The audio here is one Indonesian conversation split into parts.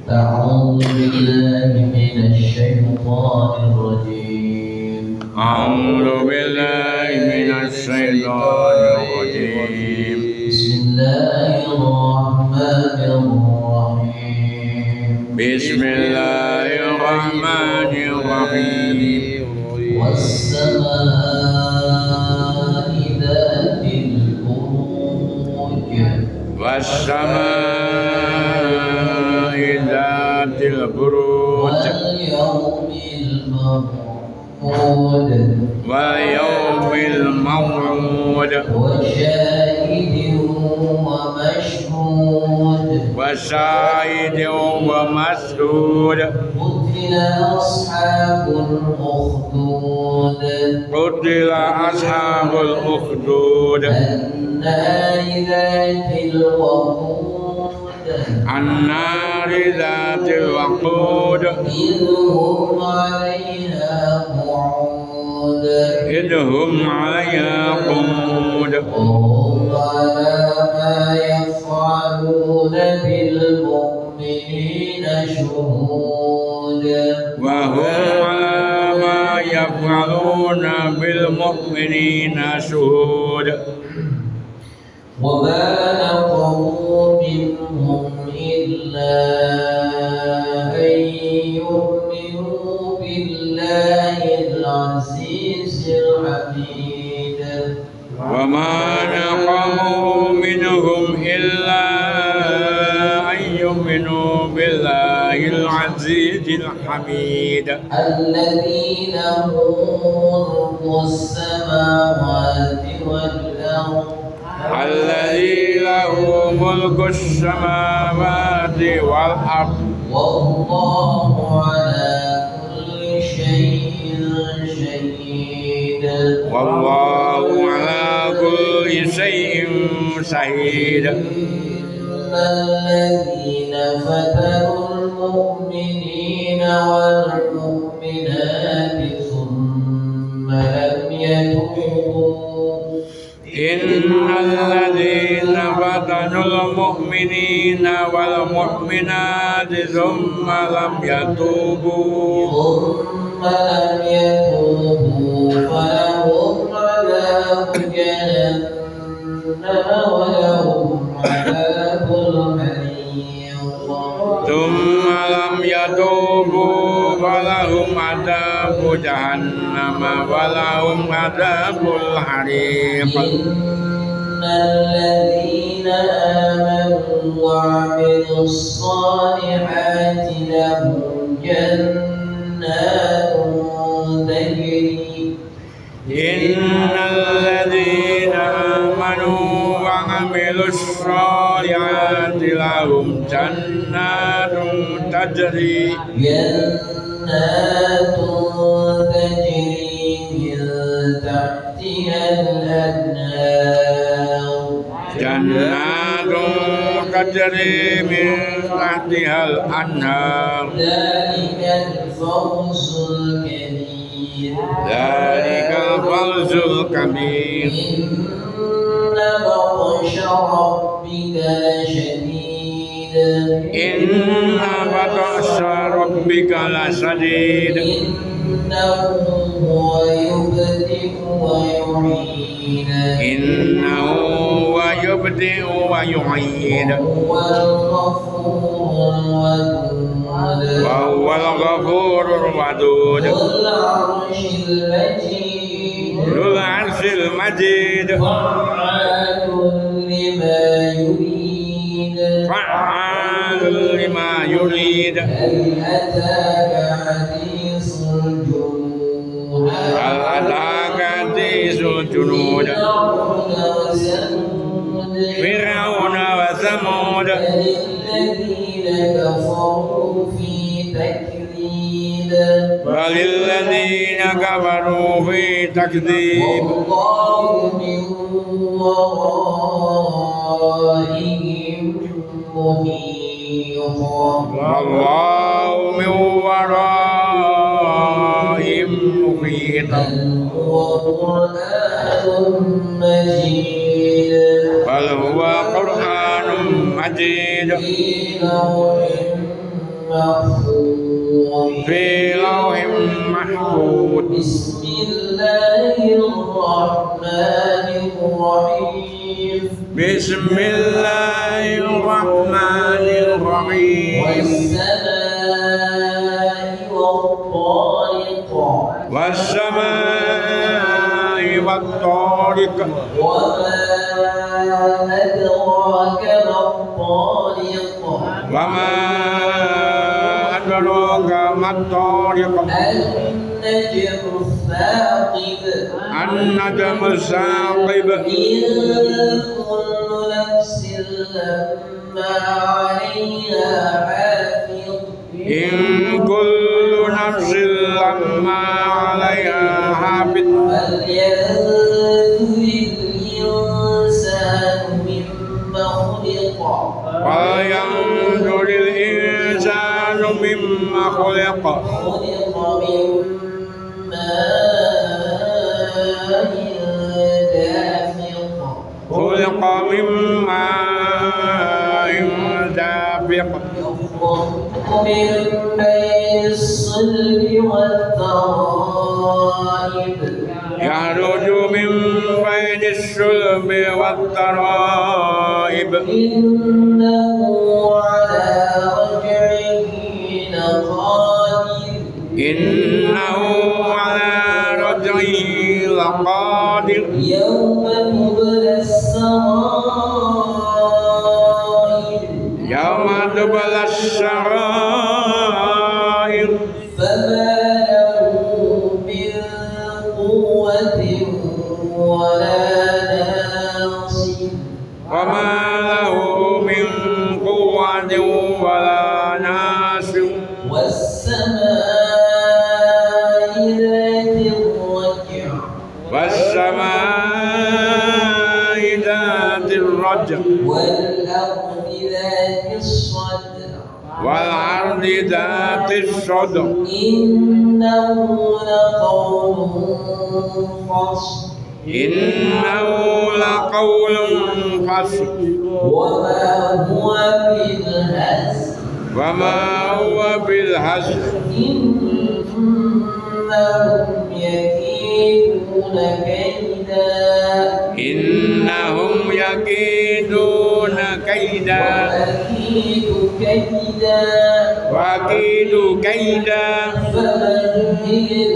أعوذ بالله من الشيطان الرجيم أعوذ بالله من الشيطان الرجيم بسم الله الرحمن الرحيم بسم الله الرحمن الرحيم والسماء ذات البروج والسماء ذات البروج واليوم الموعود وشاهد ومشهود قتل أصحاب الأخدود النار ذات الوقود إذ هم عليها قعود وهم على ما يفعلون بالمؤمنين شهود وهم على ما يفعلون بالمؤمنين شهود وما نقموا منهم إلا أن يؤمنوا بالله العزيز الحميد وما نقموا منهم إلا أن يؤمنوا بالله العزيز الحميد الذي له ملك السماوات والأرض الذي له ملك السماوات والأرض والله على كل شيء شهيد والله على كل شيء شهيد إن الذين فتنوا المؤمنين والمؤمنات ثم لم يتوبوا إن الذين فتنوا المؤمنين والمؤمنات ثم لم يتوبوا فلهم عذاب جهنم ولهم عذاب الحريق ثم لم يتوبوا فلهم عذاب جهنم ولهم عذاب الحريق إن الذين آمنوا وعملوا الصالحات لهم جنات تجري إن الذين آمنوا وعملوا الصالحات لهم جنات تجري من تحتها الأنهار جنات تجري من تحتها الأنهار ذلك الفوز الكبير ذلك الفوز الكبير إن بطش ربك لشديد إن بطش ربك لشديد إنه هو يبدئ ويعيد إنه هو يبدئ ويعيد وهو الغفور الودود وهو الغفور الودود ذو العرش المجيد ذو العرش المجيد فعال لما يريد فعال لما يريد هل أتاك حديث الجنود هل أتاك حديث الجنود فرعون وثمود الذين كفروا في تكذيب وللذين كفروا في تكذيب والله من ورائهم محيط والله من ورائهم محيط بل هو قرآن مجيد بل هو قرآن مجيد في لوح محفوظ في لوح محفوظ. بسم الله الرحمن الرحيم بسم الله الرحمن الرحيم. والسماء والطارق والسماء والطارق وما أدراك ما الطارق وما أدراك ما الطارق النجم الثاقب النجم الثاقب إن كل نفس لما عليها حافظ إن كل نفس لما عليها حافظ فلينظر الإنسان فلينظر الإنسان مما مما خلق خلق. خلق من ماء دافق خلق من ماء دافق من بين الصلب والترائب يخرج من بين الصلب والترائب إنه على رجعه لقادر إنه على رجعه لقادر يوم تبلى السرائر يوم تبلى السرائر فما له من قوة ولا ناصر وما له من قوة ولا ناصر. والسماء ذات الرجع والسماء ذات الرجع والأرض ذات الصدع والأرض ذات الصدع إنه لقول فصل إنه لقول فصل وما هو بالهزل وما هو بالهزل إنهم يكيدون كيدا إنهم يكيدون كيدا وأكيد كيدا وأكيد كيدا فمهل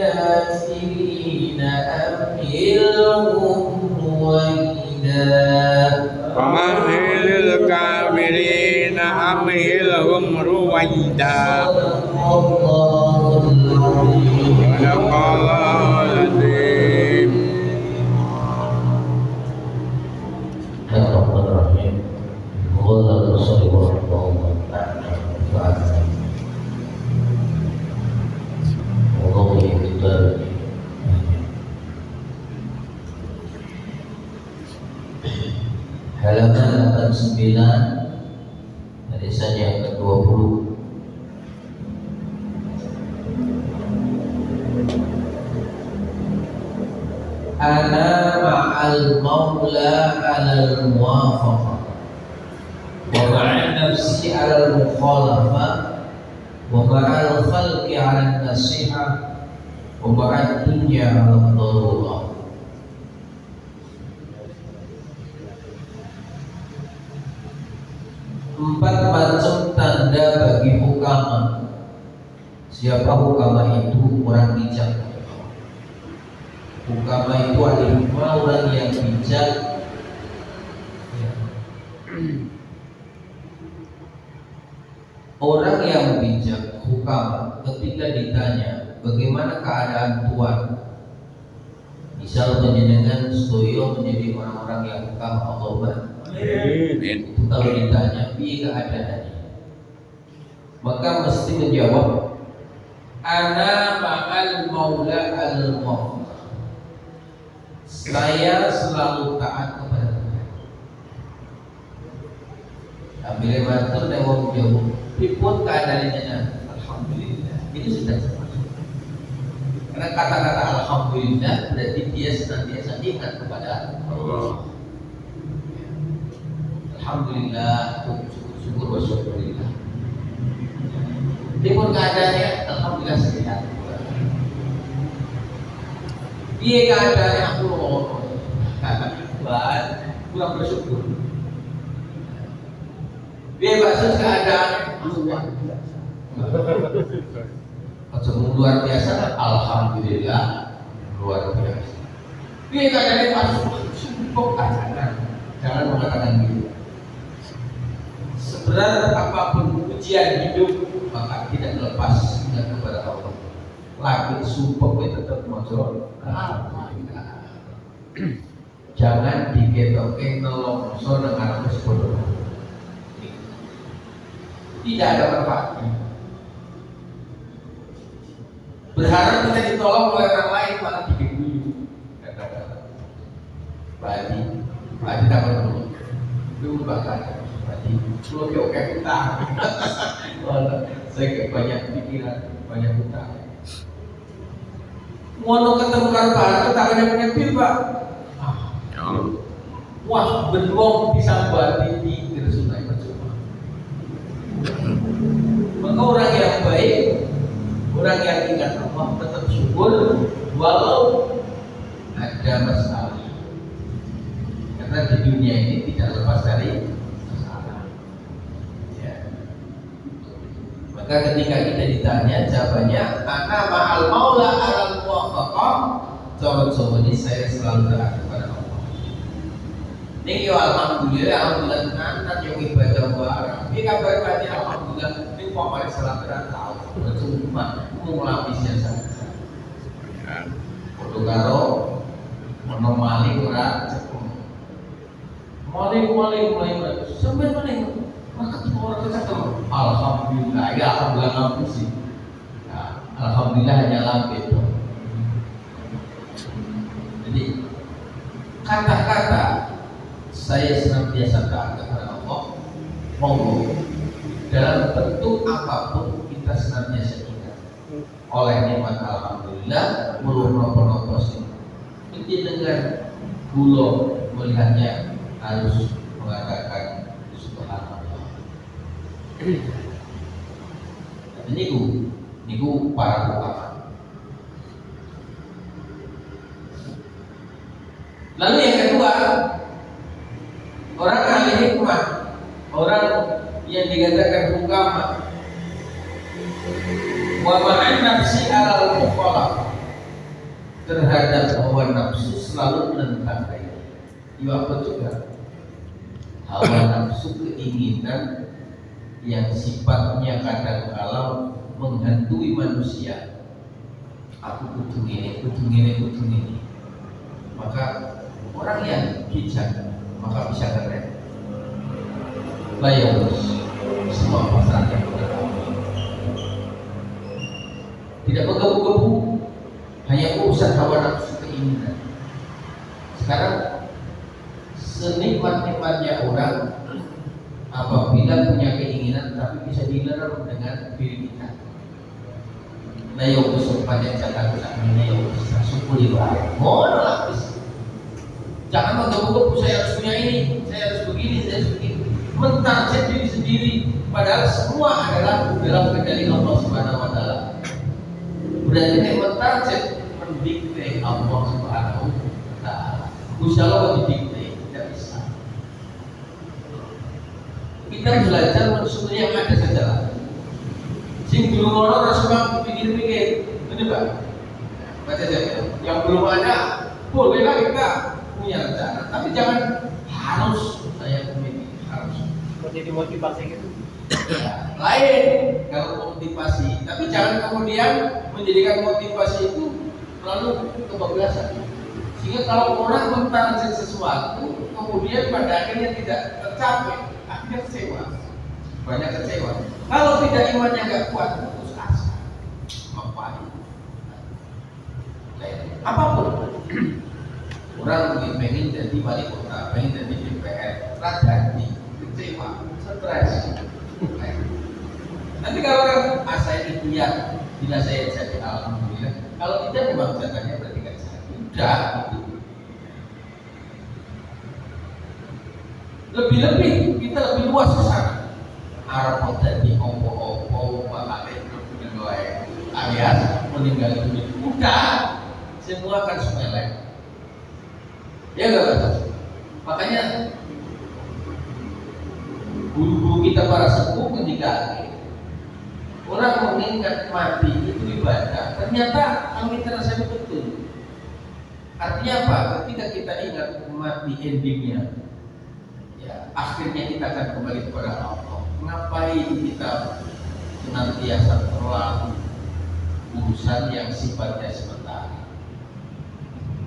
الكافرين أمهلهم رويدا ومهل الكافرين أمهلهم رويدا. صدق الله العظيم. صدق الله العظيم. Bismillahirrahmanirrahim. Qala Rasulullah sallallahu alaihi wasallam. Wallahu yaqdir. Halaman 89 barisan yang ke-20. Ana ma'al maula alal muwafaqah wa ma'al nafsi alal mukhalafah wa ma'al khalqi alal nasihah wa ma'al dunya alal darurah. Empat macam tanda bagi hukama. Siapa hukama itu? Orang bijak. Hukama itu adalah orang yang bijak. Orang yang bijak, hukama, ketika ditanya bagaimana keadaan tuan, misal menjenengan sedoyo menjadi orang-orang yang hukama Allah, itu kalau ditanya piye keadaannya, maka mesti menjawab ana ma'al maula al-maula. Saya selalu taat kepada Tuhan. Bila matur dan wong jauh, pipun keadaannya, alhamdulillah. Itu sudah termasuk. Karena kata-kata alhamdulillah berarti dia senantiasa ingat kepada Allah. Alhamdulillah, syukur wa syukurillah. keadaannya, alhamdulillah sehat. Iya keadaannya aku buat kurang bersyukur. Bebas keadaannya luar biasa. Kalau luar biasa, alhamdulillah luar biasa. Iya keadaannya masuk cukup aja. Jangan mengatakan gitu. Seberat apapun ujian hidup, maka tidak lepas ingat kepada Allah. Lagi sumpah itu tetap muncul. Jangan diketok-ketok nolong dengan bodoh. Tidak ada manfaatnya. Berharap kita ditolong oleh orang lain malah diguyu. Badi dapat dulu. Dulu bahkan badi. Kalau oke utang. Saya banyak pikiran, banyak utang. Ngono ketemu karo Pak, tetangga punya pil, Pak. Wah, beruang bisa buat di Sungai percuma. Maka orang yang baik, orang yang ingat Allah tetap syukur walau ada masalah. Karena di dunia ini tidak lepas dari masalah. Ya. Maka ketika kita ditanya, jawabannya karena ma'al maula alal muwafaqah, jawab ini saya selalu berdoa kepada Allah. Ini alhamdulillah tenan yang ibadah barang. Ini kabar berarti alhamdulillah ini pokoknya salah tahu. Cuma mengelapisnya saja. Kudu karo menomali ora cepung. Maling sampai maling. Maka orang kecil alhamdulillah ya alhamdulillah ngapusi. Nah, alhamdulillah hanya lambe. Jadi kata-kata saya senantiasa taat kepada Allah, monggo dalam bentuk apapun kita senantiasa ingat oleh nikmat alhamdulillah mulur nopo sih. Ini dengan bulo melihatnya harus mengatakan subhanallah. Ini niku para ulama. Lalu yang kedua, orang ahli hikmah, orang yang dikatakan hukama, wa ma'an nafsi alal mukhalaf, terhadap hawa nafsu selalu menentang baik. Ya apa juga? Hawa nafsu keinginan yang sifatnya kadang-kala menghantui manusia. Aku kudu ini. Maka orang yang bijak maka bisa keren. Bayar semua masalah yang berlaku. Tidak menggebu-gebu, hanya urusan hawa nafsu keinginan. Sekarang senikmat-nikmatnya orang apabila punya keinginan tapi bisa dilarang dengan diri kita. Nah, yang kesempat yang jatah kesamanya yang bisa syukuri baik. Mohon lapis. Jangan menggebu-gebu saya harus punya ini, saya harus begini, saya harus begini. Mentarget diri sendiri, padahal semua adalah dalam kendali Allah Subhanahu Wa Taala. Berarti mentarget mendikte Allah Subhanahu Wa Taala. Insya Allah didikte tidak bisa. Kita belajar mensyukuri yang ada saja. Sing belum ada Rasulullah pikir-pikir, ini Pak. Baca saja. Yang belum ada, bolehlah kita punya rencana, tapi jangan harus saya memiliki harus. Jadi motivasi gitu. Ya, lain kalau motivasi, tapi jangan kemudian menjadikan motivasi itu lalu kebablasan. Sehingga kalau orang mentarget sesuatu, kemudian pada akhirnya tidak tercapai, akhirnya kecewa, banyak kecewa. Kalau tidak imannya nggak kuat, putus asa, ngapain? Apapun. Orang pengen jadi wali kota, pengen jadi DPR, radani, kecewa, stres. Nanti kalau orang asa ini dia, bila saya jadi alhamdulillah. Kalau tidak memang jatahnya berarti nggak jadi. Udah gitu. Lebih-lebih kita lebih luas ke sana. Arab mau jadi opo-opo, makanya alias meninggal dunia. Udah, semua akan sepele. Ya enggak Pak? Makanya guru-guru kita para sepuh ketika orang mengingat mati itu ibadah, ternyata kalau kita rasakan betul. Artinya apa? Ketika kita ingat mati endingnya, ya akhirnya kita akan kembali kepada Allah. Ngapain kita senantiasa terlalu urusan yang sifatnya sementara?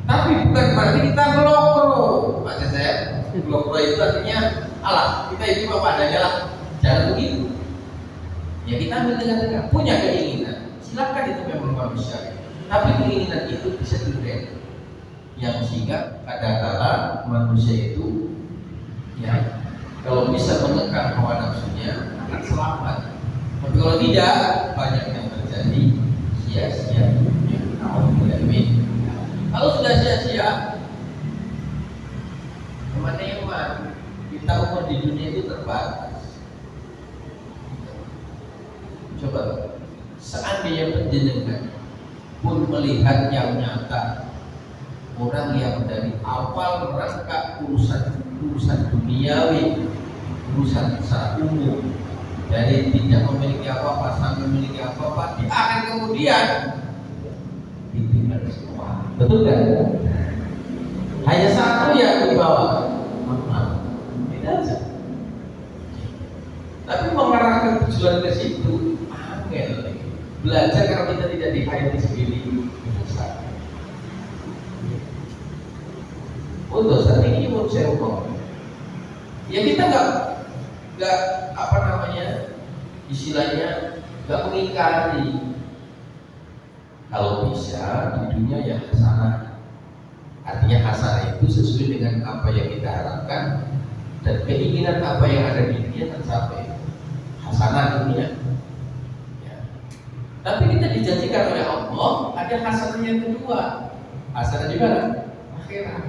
Tapi bukan berarti kita melokro. Maksud saya, melokro itu artinya alah, kita itu apa adanya lah. Jangan begitu. Ya kita ambil tengah-tengah, punya keinginan, silakan, itu memang manusia. Tapi keinginan itu bisa direm, yang sehingga kadang-kadang manusia itu ya kalau bisa mengekang hawa nafsunya akan selamat. Tapi kalau tidak, banyak yang terjadi sia-sia. Kalau sudah sia-sia, kemana iman? Kita umur di dunia itu terbatas. Coba, seandainya penjenengan pun melihat yang nyata, orang yang dari awal merangkak urusan duniawi, urusan secara umum, dari tidak memiliki apa-apa sampai memiliki apa-apa, dia akan kemudian ditinggal semua. Betul kan? Hanya satu yang dibawa, tidak saja. Tapi mengarahkan tujuan ke situ, angel. Belajar kalau kita tidak dihayati sendiri, susah. Untuk saat ini menurut saya ya kita nggak apa namanya istilahnya nggak mengingkari kalau bisa di dunia ya hasanah. Artinya hasanah itu sesuai dengan apa yang kita harapkan dan keinginan apa yang ada di dunia tercapai. Hasanah dunia. Ya. Tapi kita dijanjikan oleh Allah ada hasanah yang kedua. Hasanah di mana? Akhirat.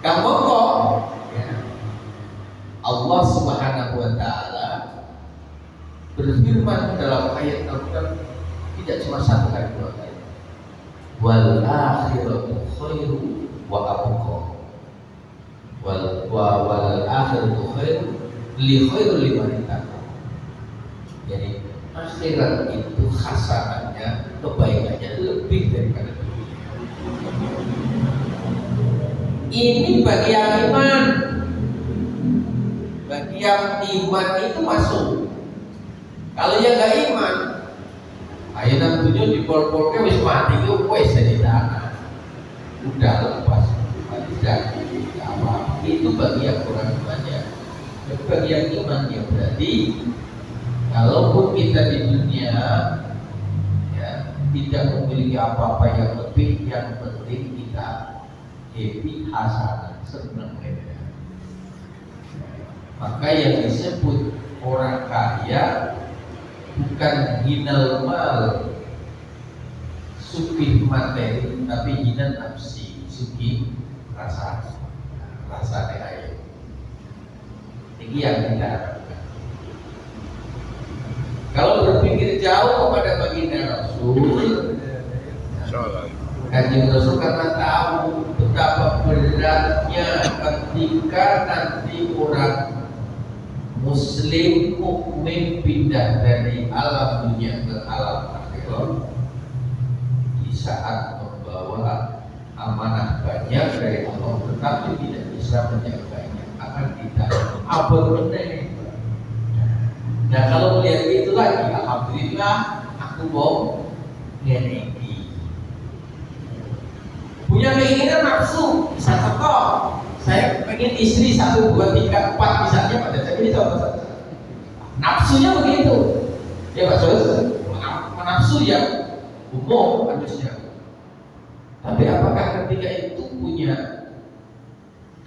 Kamu kok ya. Allah Subhanahu wa taala berfirman dalam ayat Al-Qur'an tidak cuma satu kali, dua kali. Wal akhiratu khairu wa abqa. Wal akhiratu khairu li khairu liman ittaqa. Jadi akhirat itu hasanahnya, kebaikannya lebih daripada dunia. Ini bagi yang iman. Bagi yang iman itu masuk. Kalau yang gak iman, ayo nang dunia dipol-polke wis mati yo wis jadi tanah. Udah lepas. Tidak apa. Itu bagi yang kurang imannya. Tapi bagi yang iman ya berarti kalaupun kita di dunia ya tidak memiliki apa-apa yang lebih, yang penting kita happy, hasanah, senang ya. Maka yang disebut orang kaya bukan hinal mal, sugih materi, tapi hina nafsi, sugih rasa daya. Ini yang kita harapkan. Kalau berpikir jauh kepada baginda Rasul, Kanjeng Rasul karena tahu betapa beratnya ketika nanti orang Muslim mukmin pindah dari alam dunia ke alam akhirat, di saat membawa amanah banyak dari Allah tetapi tidak bisa menjaganya, akan ditanya apa benar. Nah kalau melihat itu lagi, alhamdulillah aku mau ngene. Punya keinginan nafsu, bisa contoh, saya pengen istri 1, 2, 3, 4 misalnya pada saya ini contoh saja. Nafsunya begitu, ya Pak Sos, nafsu yang umum manusia. Tapi apakah ketika itu punya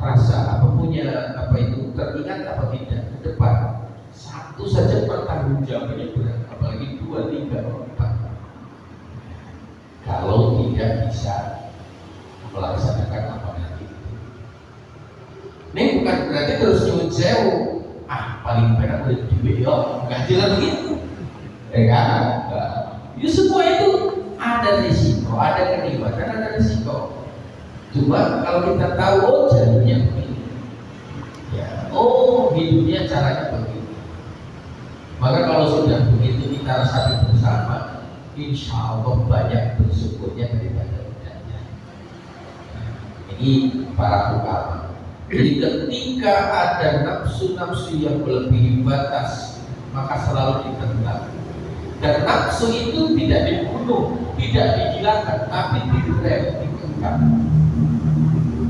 rasa, punya itu teringat apa tidak ke depan? Satu saja pertanggung jawabannya berat, apalagi 2, 3, 4. Kalau tidak bisa melaksanakan amanah itu. Ini bukan berarti terus nyuwun sewu. Paling penak udah duit yo, enggak jelas begitu. Ya kan? Ya semua itu ada risiko, ada kenikmatan, ada risiko. Cuma kalau kita tahu jalurnya begini, ya, hidupnya caranya begitu. Maka kalau sudah begitu kita rasakan bersama, insya Allah banyak bersyukurnya daripada tidaknya. Ini para ulama. Jadi ketika ada nafsu-nafsu yang melebihi batas, maka selalu ditentang. Dan nafsu itu tidak dibunuh, tidak dihilangkan, tapi direm, dikekang.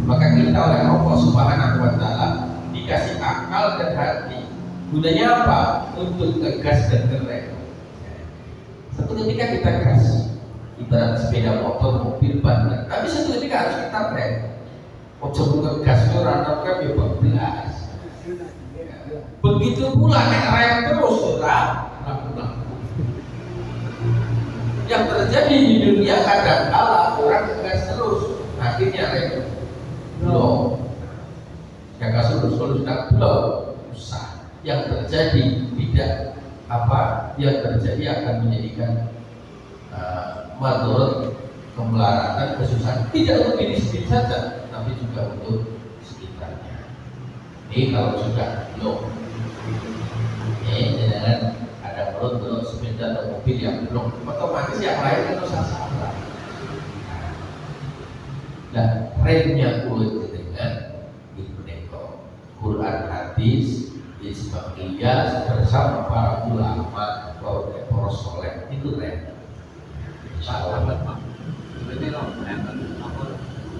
Maka kita oleh Allah Subhanahu wa Ta'ala dikasih akal dan hati. Gunanya apa? Untuk tegas dan keren. Satu ketika kita gas, ibarat sepeda motor, mobil, ban, tapi satu ketika harus kita rem. Ojo ngegas itu rata-rata ya bablas. Begitu pula nek rem terus yang terjadi di dunia kadang kala orang ngegas terus, akhirnya rem belum. Yang gas terus sudah belum usah. Yang terjadi tidak yang terjadi akan menjadikan madorot, kemelaratan, kesusahan tidak untuk diri sendiri saja, tapi juga untuk sekitarnya. Ini kalau sudah belum, jangan ada belum sepeda atau mobil yang belum, otomatis yang lain itu salah. Nah, remnya kulit dengan ibneko Quran hadis Ismailiyah bersama para ulama, para soleh itu rem. Salah Pak. Jadi loh, aku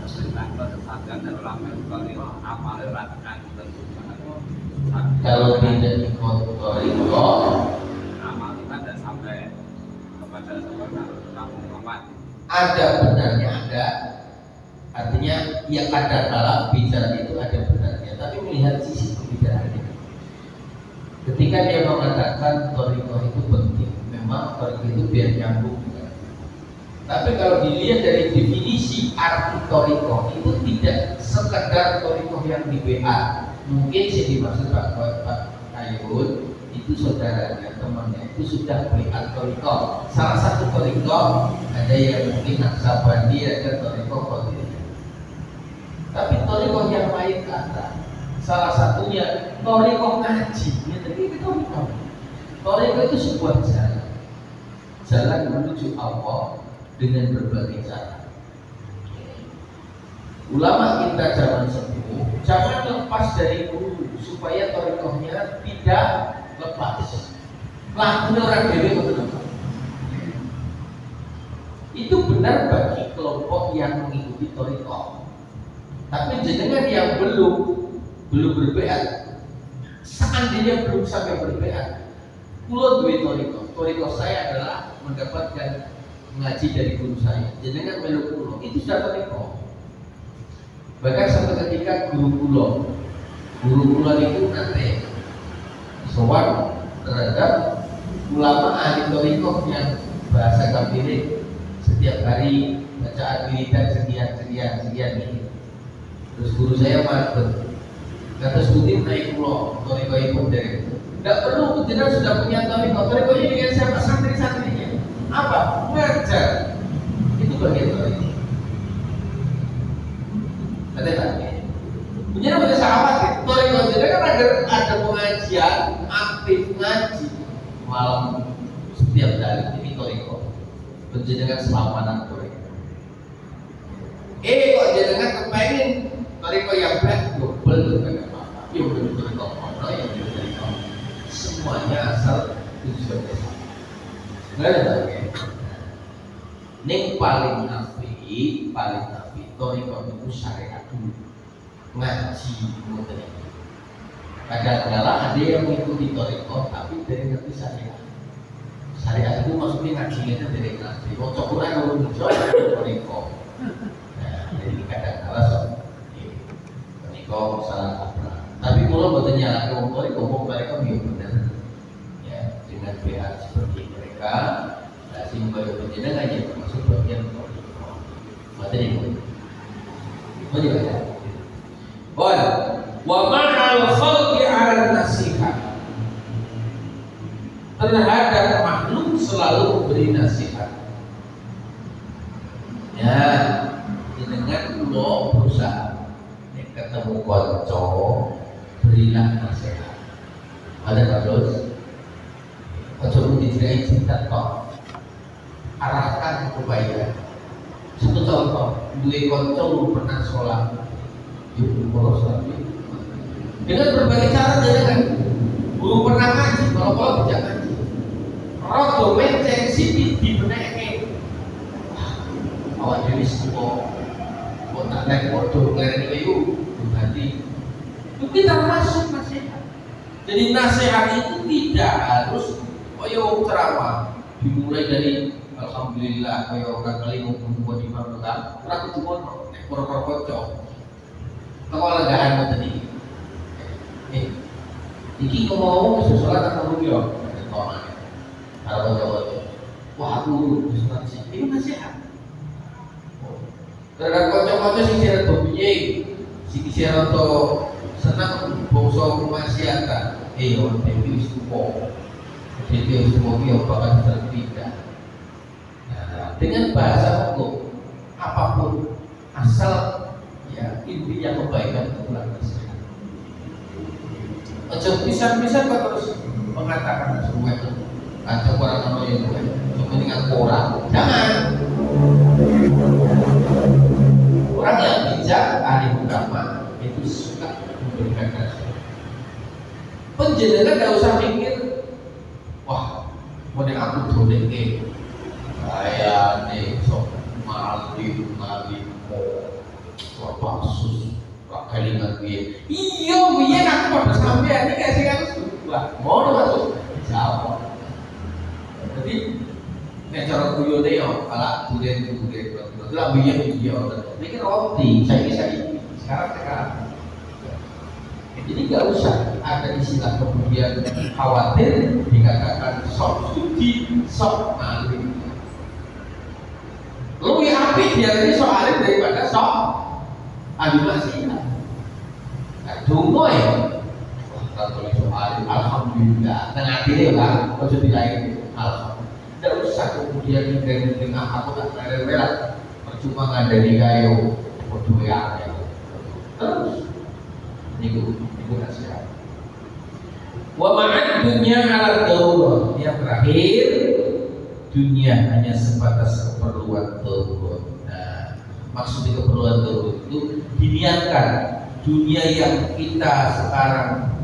tentang kesadaran dan ulama kali amal rakan tentu. Kalau tidak dikotori amal kita tidak sampai kepada kamu Muhammad. Ada benarnya ada. Artinya yang ada dalam bicara itu ada benarnya, tapi melihat sisi pembicaraannya. Ketika dia mengatakan thariqah itu penting, memang thariqah itu biar nyambung. Tapi kalau dilihat dari definisi arti thariqah itu tidak sekedar thariqah yang di WA. Mungkin sih dimaksud Pak Kayun itu saudaranya, temannya itu sudah WA thariqah. Salah satu thariqah ada yang mungkin Naksabandi, ada thariqah Qadiriyah. Tapi thariqah yang lain ada. Salah satunya thariqah ngaji. Thariqah itu sebuah jalan menuju Allah dengan berbagai cara. Ulama kita zaman sepuh jangan lepas dari guru supaya thariqahnya tidak lepas. Lakukan orang dewe betul. Itu benar bagi kelompok yang mengikuti thariqah. Tapi jenengan yang belum berbeat, seandainya belum sampai berbeat, pulau duit thariqah saya adalah mendapatkan ngaji dari guru saya. Jenengan meluk pulau itu sudah thariqah. Bahkan sampai ketika guru pulau itu nanti sowan terhadap ulama ahli thariqah yang bahasa kafirin setiap hari bacaan wiridan sekian ini. Terus guru saya matur, kata Sudir naik pulau thariqah itu dari tidak perlu, jenengan sudah punya thariqah ini dengan siapa santri-santrinya. Apa? Ngajar. Itu bagian thariqah. Ada punya banyak sahabat ya. Thariqah jenengan kan ada pengajian, aktif ngaji malam setiap hari ini thariqah. Penjenengan selamanan thariqah. Kok jenengan kepengen thariqah yang baik, global dengan apa? Yang thariqah mana yang thariqah. Semuanya asal tujuannya sama. Nggak ada lagi. Ini paling nabi thariqah itu syariat dulu. Ngaji mungkin. Kadang-kala ada yang mengikuti thariqah tapi dari ngerti syariat. Syariat itu maksudnya ngajinya itu dari ngaji. Mau Quran mau thariqah. Nah, jadi kadang-kala thariqah salah kaprah. Tapi kalau buatan nyalakan thariqah mereka benar. Ya, dengan BH seperti mereka, lazim baru penjenengan aja termasuk bagian thariqah. Materi itu. Mau juga. Wa ma'al khalqi 'ala nasihat terhadap makhluk selalu memberi nasihat. Ya, dengan lo berusaha ketemu konco, berilah nasihat. Ada terus, konco dijerai cinta toh, arahkan kebaikan. Satu contoh, dua konco lu pernah sholat, yuk kalau sholat dengan berbagai cara dia kan, belum pernah ngaji, kalau bisa ngaji. Rodo menceng sih di beneknya, awak jadi semua. Kok tak naik motor ngeleng kayu berarti itu kita masuk nasihat. Jadi nasihat itu tidak harus koyo ceramah dimulai dari alhamdulillah koyo orang kali ngomong di mana ora kudu ngono nek ora kocok kalau legaan tadi iki ngomong sesuatu tak perlu yo kalau wah aku bisa ini nasihat. Karena kocok-kocok sing sira do piye, sing sira to seneng bangsa kemaksiatan. Yo dewe wis tuwa. Dewe wis tuwa ki bakal terpindah. Nah, dengan bahasa hukum apapun asal ya intinya kebaikan itu nasihat. Ojo pisan-pisan kok terus mengatakan semua itu. Atau orang yang kepentingan orang, jangan. Orang yang bijak, ahli agama itu suka memberikan nasihat. Penjenengan tidak usah mikir, wah, model aku dolek saya nih sok mali wah pasus, wah kalimat dia. Iya, biar aku pada sampai ini kasih aku wah, mau masuk, jawab. Jadi, nek cara kuyone yo ala duren itu lah biyen dia ini roti saya sekarang jadi nggak usah ada istilah kemudian khawatir dikatakan sok suci sok alim lebih api dia ini sok alim daripada sok animasi dungo ya kalau sok alim alhamdulillah tengah diri lah kalau sudah lain alhamdulillah tidak usah kemudian dengan aku tak ada merah percuma ngadani kayu bodoh ya terus itu nasihat. Wa ma'ad dunya ala darurat. Yang terakhir, dunia hanya sebatas keperluan darurat. Nah, maksud keperluan darurat itu diniatkan dunia yang kita sekarang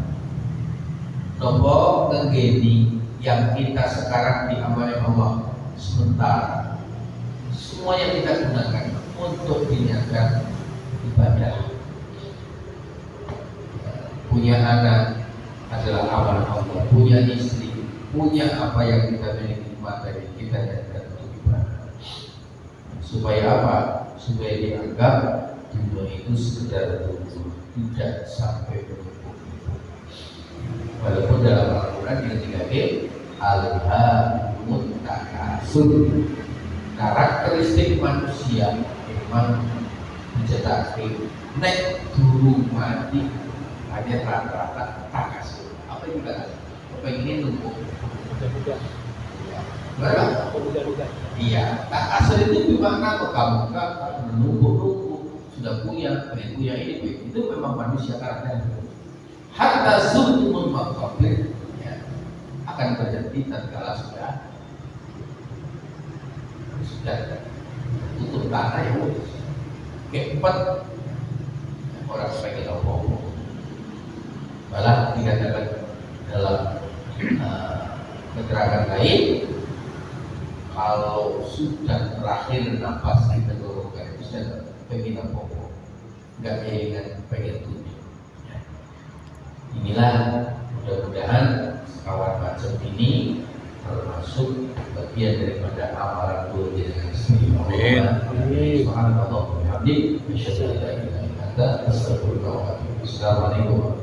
nopo ngegeni yang kita sekarang diamani Allah sementara semua yang kita gunakan untuk diniatkan ibadah. Punya anak adalah amal Allah, punya istri, punya apa yang kita miliki materi kita niatkan untuk ibadah. Supaya apa? Supaya dianggap dunia itu sekedar tujuan, tidak sampai berhubung. Walaupun dalam Al-Quran yang 3B alhamdulillah takasur, karakteristik manusia memang dicetak nek dulu mati hanya rata-rata takasur. Apa itu takasur? Pengen numpuk. Berapa? Iya, takasur itu bermakna kamu menumpuk-numpuk sudah punya, pengen punya ini, itu memang manusia karakternya. Hatta zulmul maqabir ya, akan terjadi tatkala sudah tutup tanah ya keempat orang sebagai apa malah dikatakan dalam keterangan lain kalau sudah terakhir nafas kita tenggorokan itu sudah pengen apa nggak ingat pengen tutup. Inilah mudah-mudahan kawan macam ini termasuk bagian daripada amalan dunia dengan sendiri. Subhanallah wa bihamdihi, asyhadu an la ilaha illa anta, astaghfiruka wa atubu ilaik. Assalamualaikum.